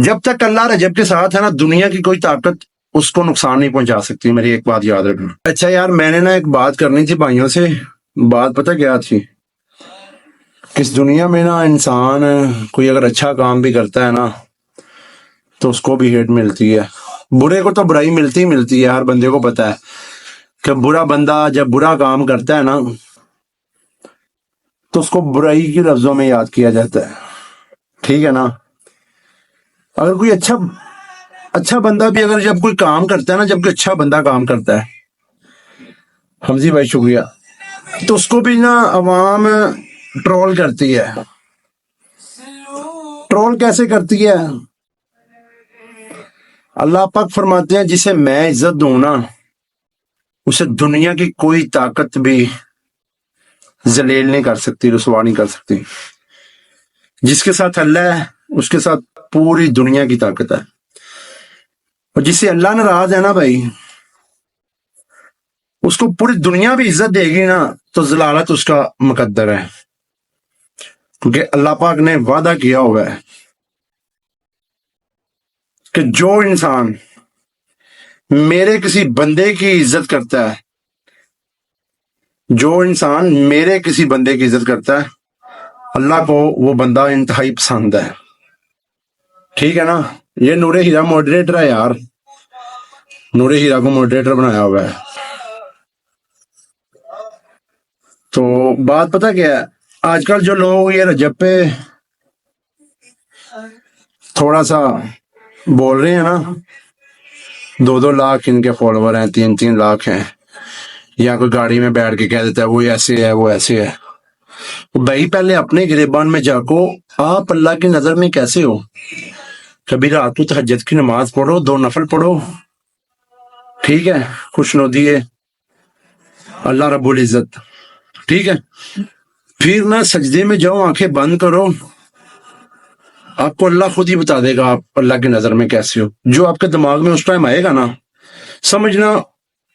جب تک اللہ رجب کے ساتھ ہے نا، دنیا کی کوئی طاقت اس کو نقصان نہیں پہنچا سکتی. میری ایک بات یاد رکھنا. اچھا یار، میں نے نا ایک بات کرنی تھی بھائیوں سے. بات پتہ کیا تھی؟ اس دنیا میں نا انسان کوئی اگر اچھا کام بھی کرتا ہے نا تو اس کو بھی ہیٹ ملتی ہے. برے کو تو برائی ملتی ہی ملتی ہے، ہر بندے کو پتا ہے کہ برا بندہ جب برا کام کرتا ہے نا تو اس کو برائی کے لفظوں میں یاد کیا جاتا ہے. ٹھیک ہے نا؟ اگر کوئی اچھا بندہ بھی اگر جب کوئی کام کرتا ہے نا، جب کوئی اچھا بندہ کام کرتا ہے، حمزی بھائی شکریہ، تو اس کو بھی نا عوام ٹرول کرتی ہے. ٹرول کیسے کرتی ہے؟ اللہ پاک فرماتے ہیں جسے میں عزت دوں نا اسے دنیا کی کوئی طاقت بھی ذلیل نہیں کر سکتی، رسوا نہیں کر سکتی. جس کے ساتھ اللہ ہے اس کے ساتھ پوری دنیا کی طاقت ہے. اور جس سے اللہ ناراض ہے نا بھائی، اس کو پوری دنیا بھی عزت دے گی نا تو ضلالت اس کا مقدر ہے. کیونکہ اللہ پاک نے وعدہ کیا ہوا ہے کہ جو انسان میرے کسی بندے کی عزت کرتا ہے، جو انسان میرے کسی بندے کی عزت کرتا ہے، اللہ کو وہ بندہ انتہائی پسند ہے. ٹھیک ہے نا؟ یہ نور ہیرا ماڈریٹر ہے یار، نور ہیرا کو ماڈریٹر بنایا ہوا ہے. تو بات پتہ کیا ہے، آج کل جو لوگ یہ رجب پہ تھوڑا سا بول رہے ہیں نا، 2 لاکھ ان کے فالوور ہیں، 3 لاکھ ہیں، یا کوئی گاڑی میں بیٹھ کے کہہ دیتا ہے وہ ایسے ہے وہ ایسے ہے. بھائی پہلے اپنے گریبان میں جاکو، آپ اللہ کی نظر میں کیسے ہو؟ کبھی رات کو تہجد کی نماز پڑھو، 2 نفل پڑھو، ٹھیک ہے، خوش نودی ہے اللہ رب العزت. ٹھیک ہے، پھر نہ سجدے میں جاؤ، آنکھیں بند کرو، آپ کو اللہ خود ہی بتا دے گا آپ اللہ کی نظر میں کیسے ہو. جو آپ کے دماغ میں اس ٹائم آئے گا نا، سمجھنا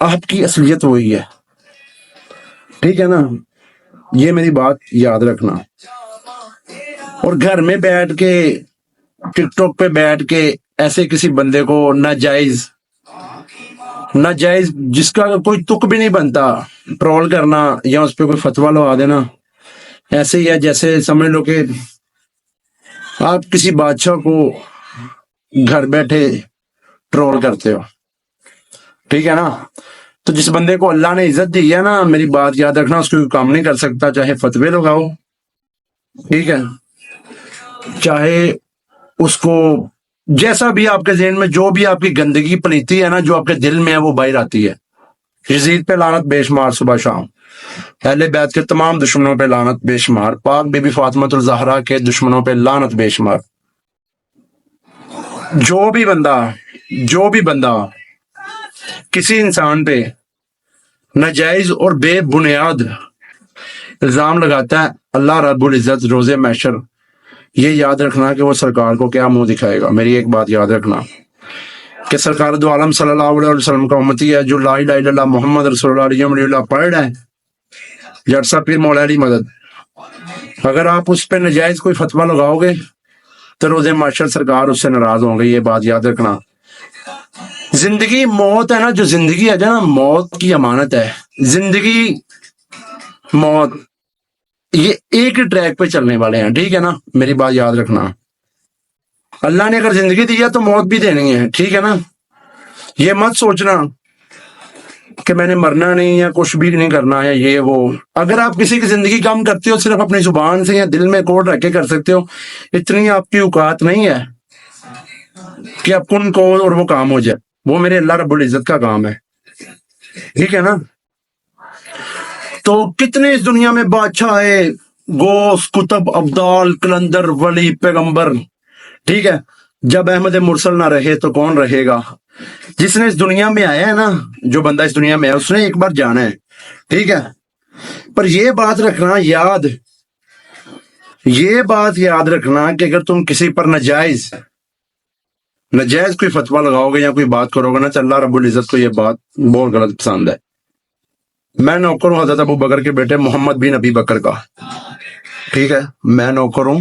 آپ کی اصلیت وہی ہے. ٹھیک ہے نا؟ یہ میری بات یاد رکھنا. اور گھر میں بیٹھ کے ٹک ٹاک پہ بیٹھ کے ایسے کسی بندے کو ناجائز جس کا کوئی تک بھی نہیں بنتا ٹرول کرنا یا اس پہ کوئی فتویٰ لگا دینا، ایسے ہی ہے جیسے سمجھ لو کہ آپ کسی بادشاہ کو گھر بیٹھے ٹرول کرتے ہو. ٹھیک ہے نا؟ تو جس بندے کو اللہ نے عزت دی ہے نا، میری بات یاد رکھنا، اس کو کوئی کام نہیں کر سکتا، چاہے فتوے لگاؤ، ٹھیک ہے، چاہے اس کو جیسا بھی آپ کے ذہن میں جو بھی آپ کی گندگی پلیتی ہے نا، جو آپ کے دل میں ہے وہ باہر آتی ہے. یزید پہ لعنت بے شمار صبح شام، اہل بیت کے تمام دشمنوں پہ لعنت بے شمار، پاک بی بی فاطمہ الزہرا کے دشمنوں پہ لعنت بے شمار. جو بھی بندہ کسی انسان پہ ناجائز اور بے بنیاد الزام لگاتا ہے، اللہ رب العزت روز محشر یہ یاد رکھنا کہ وہ سرکار کو کیا منہ دکھائے گا. میری ایک بات یاد رکھنا کہ سرکار دو عالم صلی اللہ علیہ وسلم کا امتی ہے جو لا الہ الا اللہ محمد رسول اللہ علیہ وسلم پڑھ رہا ہے، جرسا پیر مولا علی مدد. اگر آپ اس پہ نجائز کوئی فتویٰ لگاؤ گے تو روز محشر سرکار اس سے ناراض ہوں گے. یہ بات یاد رکھنا. زندگی موت ہے نا، جو زندگی ہے نا، موت کی امانت ہے. زندگی موت یہ ایک ٹریک پہ چلنے والے ہیں، ٹھیک ہے نا؟ میری بات یاد رکھنا. اللہ نے اگر زندگی دی ہے تو موت بھی دینی ہے، ٹھیک ہے نا؟ یہ مت سوچنا کہ میں نے مرنا نہیں ہے، کچھ بھی نہیں کرنا ہے یہ وہ. اگر آپ کسی کی زندگی کم کرتے ہو صرف اپنی زبان سے یا دل میں کوڑ رکھ کے کر سکتے ہو، اتنی آپ کی اوقات نہیں ہے کہ آپ کن کو اور وہ کام ہو جائے. وہ میرے اللہ رب العزت کا کام ہے، ٹھیک ہے نا؟ تو کتنے اس دنیا میں بادشاہ ہے، غوث، کتب، ابدال، کلندر، ولی، پیغمبر، ٹھیک ہے. جب احمد مرسل نہ رہے تو کون رہے گا؟ جس نے اس دنیا میں آیا ہے نا، جو بندہ اس دنیا میں ہے اس نے ایک بار جانا ہے، ٹھیک ہے. پر یہ بات رکھنا کہ اگر تم کسی پر ناجائز کوئی فتویٰ لگاؤ گے یا کوئی بات کرو گے نا تو اللہ رب العزت کو یہ بات بہت غلط پسند ہے. میں نوکر ہوں حضرت ابو بکر کے بیٹے محمد بن ابی بکر کا، ٹھیک ہے، میں نوکر ہوں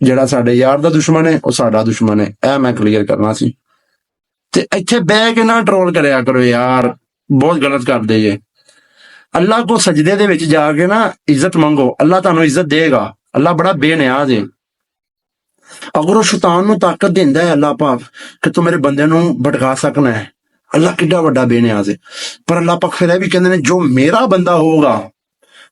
ਜਿਹੜਾ ਸਾਡੇ ਯਾਰ ਦਾ ਦੁਸ਼ਮਣ ਹੈ ਉਹ ਸਾਡਾ ਦੁਸ਼ਮਣ ਹੈ, ਇਹ ਮੈਂ ਕਲੀਅਰ ਕਰਨਾ ਸੀ। ਤੇ ਇੱਥੇ ਬਹਿ ਕੇ ਨਾ ਟਰੋਲ ਕਰਿਆ ਕਰੋ ਯਾਰ, ਬਹੁਤ ਗਲਤ ਕਰਦੇ ਜੇ। ਅੱਲਾਹ ਕੋ ਸਜਦੇ ਦੇ ਵਿੱਚ ਜਾ ਕੇ ਨਾ ਇੱਜ਼ਤ ਮੰਗੋ, ਅੱਲਾਹ ਤੁਹਾਨੂੰ ਇੱਜ਼ਤ ਦੇਗਾ। ਅੱਲਾਹ ਬੜਾ ਬੇਨਿਆਜ਼ ਹੈ। ਅਗਰ ਉਹ ਸ਼ੈਤਾਨ ਨੂੰ ਤਾਕਤ ਦਿੰਦਾ ਹੈ ਅੱਲਾਹ ਪਾਕ ਕਿ ਤੂੰ ਮੇਰੇ ਬੰਦੇ ਨੂੰ ਭਟਕਾ ਸਕਣਾ ਹੈ, ਅੱਲਾਹ ਕਿੱਡਾ ਵੱਡਾ ਬੇਨਿਆਜ਼ ਹੈ। ਪਰ ਅੱਲਾਹ ਪਾਕ ਫਿਰ ਇਹ ਵੀ ਕਹਿੰਦੇ ਨੇ, ਜੋ ਮੇਰਾ ਬੰਦਾ ਹੋਗਾ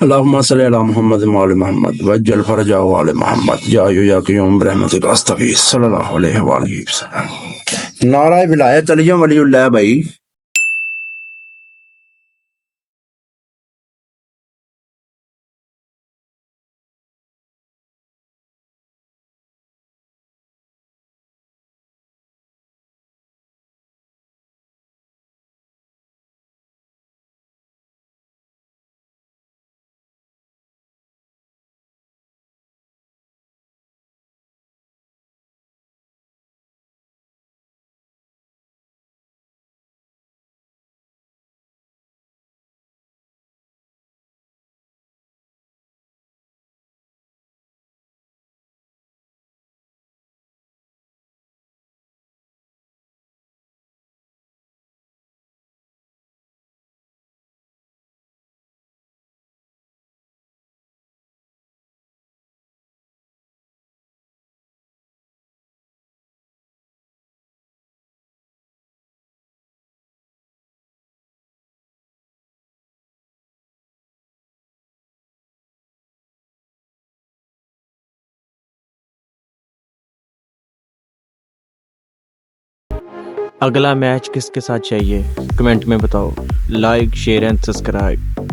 اللهم صل على محمد وعلى محمد وجل فرجه وعلى محمد جا یا قیوم برحمتک استغیث صلی اللہ علیہ وآلہ وسلم۔ نعرہ ولایت علی ولی اللہ بھائی۔ اگلا میچ کس کے ساتھ چاہیے کمنٹ میں بتاؤ۔ Like share and subscribe.